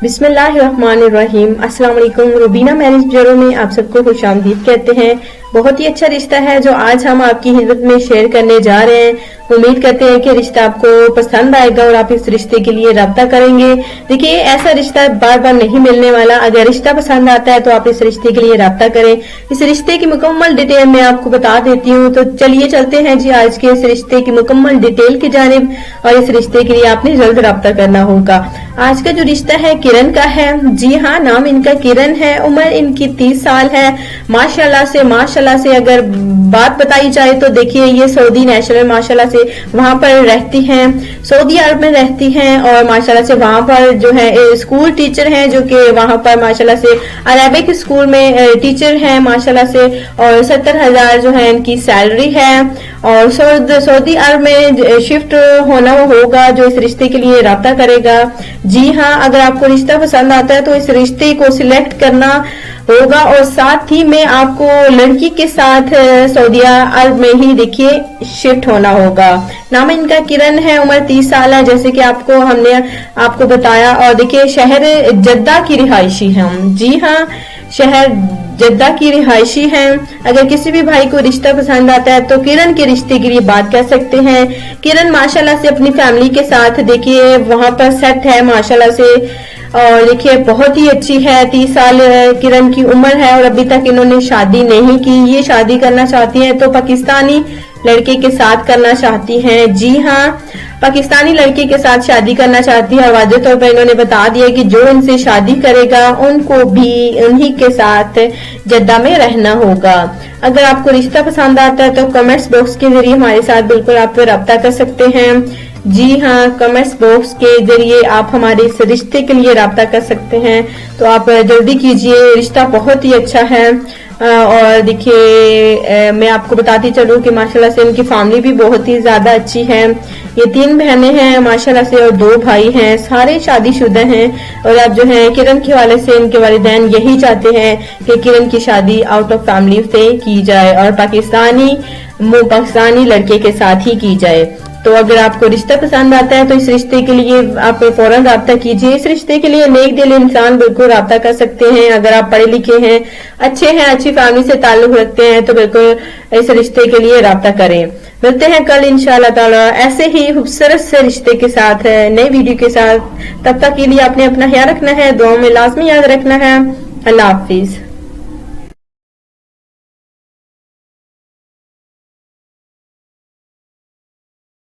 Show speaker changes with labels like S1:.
S1: बिस्मिल्लाहिर्रहमानिर्रहीम। अस्सलाम वालेकुम। रुबीना मैरिज ब्यूरो में आप सबको खुश आमदीद कहते हैं। बहुत ही अच्छा रिश्ता है जो आज हम आपकी खिदमत में शेयर करने जा रहे हैं। उम्मीद करते हैं कि रिश्ता आपको पसंद आएगा और आप इस रिश्ते के लिए राब्ता करेंगे। देखिए, ऐसा रिश्ता बार बार नहीं मिलने वाला। अगर रिश्ता पसंद आता है तो आप इस रिश्ते के लिए राब्ता करें। इस रिश्ते की मुकम्मल डिटेल मैं आपको बता देती हूँ। तो चलिए चलते हैं जी आज के इस रिश्ते की मुकम्मल डिटेल की जानिब, और इस रिश्ते के लिए आपने जल्द राब्ता करना होगा। आज का जो रिश्ता है किरण का है। जी हाँ, नाम इनका किरण है। उम्र इनकी 30 साल है। माशाल्लाह से अगर बात बताई जाए तो देखिए, ये सऊदी नेशनल माशाल्लाह से वहां पर रहती हैं, सऊदी अरब में रहती हैं, और माशाल्लाह से वहां पर जो है स्कूल टीचर हैं, जो कि वहां पर माशाल्लाह से अरेबिक स्कूल में टीचर हैं माशाल्लाह से। और 70,000 जो है इनकी सैलरी है, और सऊदी अरब में शिफ्ट होना होगा जो इस रिश्ते के लिए राब्ता करेगा। जी हाँ, अगर आपको रिश्ता पसंद आता है तो इस रिश्ते को सिलेक्ट करना होगा, और साथ ही में आपको लड़की के साथ सऊदी अरब में ही देखिए शिफ्ट होना होगा। नाम इनका किरण है। उम्र 30 साल है, जैसे कि हमने आपको बताया। और देखिए, शहर जद्दा की रिहायशी है। जी हाँ, शहर जद्दा की रिहायशी हैं। अगर किसी भी भाई को रिश्ता पसंद आता है तो किरण के रिश्ते के लिए बात कर सकते हैं। किरण माशाल्लाह से अपनी फैमिली के साथ देखिए वहां पर सेट है माशाल्लाह से, और देखिए बहुत ही अच्छी है। 30 साल किरण की उम्र है और अभी तक इन्होंने शादी नहीं की। ये शादी करना चाहती हैं तो पाकिस्तानी लड़के के साथ करना चाहती हैं। जी हाँ, पाकिस्तानी लड़के के साथ शादी करना चाहती है, और वादे तौर पर इन्होंने बता दिया कि जो इनसे शादी करेगा उनको भी उन्हीं के साथ जद्दा में रहना होगा। अगर आपको रिश्ता पसंद आता है तो कमेंट्स बॉक्स के जरिए हमारे साथ बिल्कुल आप रब्ता कर सकते हैं। जी हाँ, कमेंट्स बॉक्स के जरिए आप हमारे इस रिश्ते के लिए राब्ता कर सकते हैं। तो आप जल्दी कीजिए, रिश्ता बहुत ही अच्छा है। और देखिए, मैं आपको बताती चलूं कि माशाल्लाह से इनकी फैमिली भी बहुत ही ज्यादा अच्छी है। ये 3 बहनें हैं माशाल्लाह से, और 2 भाई हैं, सारे शादीशुदा हैं। और अब जो है किरण के वाले से इनके वालिदैन यही चाहते हैं कि किरण की शादी आउट ऑफ फैमिली से की जाए और पाकिस्तानी लड़के के साथ ही की जाए। तो अगर आपको रिश्ता पसंद आता है तो इस रिश्ते के लिए आप फौरन राब्ता कीजिए। इस रिश्ते के लिए नेक दिल इंसान बिल्कुल राब्ता कर सकते हैं। अगर आप पढ़े लिखे हैं, अच्छे हैं, अच्छी फैमिली से ताल्लुक रखते हैं तो बिल्कुल इस रिश्ते के लिए राब्ता करें। मिलते हैं कल इंशाल्लाह ताला ऐसे ही खूबसूरत से रिश्ते के साथ, नई वीडियो के साथ। तब तक के लिए आपने अपना ख्याल रखना है, दुआ में लाजमी याद रखना है। अल्लाह हाफिज।